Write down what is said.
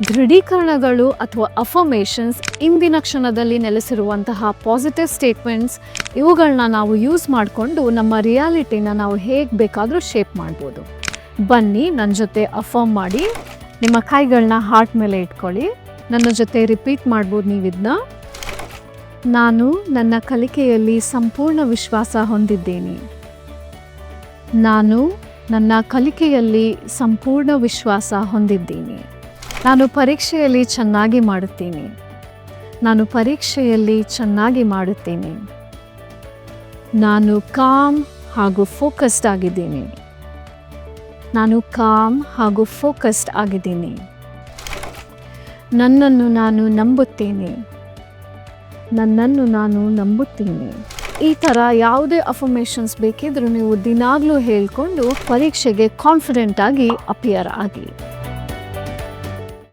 ದೃಢೀಕರಣಗಳು ಅಥವಾ ಅಫರ್ಮೇಷನ್ಸ್ ಇಂದಿನ ಕ್ಷಣದಲ್ಲಿ ನೆಲೆಸಿರುವಂತಹ ಪಾಸಿಟಿವ್ ಸ್ಟೇಟ್ಮೆಂಟ್ಸ್, ಇವುಗಳನ್ನ ನಾವು ಯೂಸ್ ಮಾಡಿಕೊಂಡು ನಮ್ಮ ರಿಯಾಲಿಟಿನ ನಾವು ಹೇಗೆ ಬೇಕಾದರೂ ಶೇಪ್ ಮಾಡ್ಬೋದು. ಬನ್ನಿ ನನ್ನ ಜೊತೆ ಅಫರ್ಮ್ ಮಾಡಿ. ನಿಮ್ಮ ಕೈಗಳನ್ನ ಹಾರ್ಟ್ ಮೇಲೆ ಇಟ್ಕೊಳ್ಳಿ. ನನ್ನ ಜೊತೆ ರಿಪೀಟ್ ಮಾಡ್ಬೋದು ನೀವಿದನ್ನ. ನಾನು ನನ್ನ ಕಲಿಕೆಯಲ್ಲಿ ಸಂಪೂರ್ಣ ವಿಶ್ವಾಸ ಹೊಂದಿದ್ದೇನೆ. ನಾನು ನನ್ನ ಕಲಿಕೆಯಲ್ಲಿ ಸಂಪೂರ್ಣ ವಿಶ್ವಾಸ ಹೊಂದಿದ್ದೇನೆ. ನಾನು ಪರೀಕ್ಷೆಯಲ್ಲಿ ಚೆನ್ನಾಗಿ ಮಾಡುತ್ತೇನೆ. ನಾನು ಪರೀಕ್ಷೆಯಲ್ಲಿ ಚೆನ್ನಾಗಿ ಮಾಡುತ್ತೇನೆ. ನಾನು ಕಾಮ್ ಹಾಗೂ ಫೋಕಸ್ಡ್ ಆಗಿದ್ದೇನೆ. ನಾನು ಕಾಮ್ ಹಾಗೂ ಫೋಕಸ್ಡ್ ಆಗಿದ್ದೀನಿ. ನನ್ನನ್ನು ನಾನು ನಂಬುತ್ತೇನೆ. ನನ್ನನ್ನು ನಾನು ನಂಬುತ್ತೇನೆ. ಈ ಥರ ಯಾವುದೇ ಅಫರ್ಮೇಷನ್ಸ್ ಬೇಕಿದ್ರೂ ನೀವು ದಿನಾಗಲೂ ಹೇಳಿಕೊಂಡು ಪರೀಕ್ಷೆಗೆ ಕಾನ್ಫಿಡೆಂಟ್ ಆಗಿ ಅಪಿಯರ್ ಆಗಿ.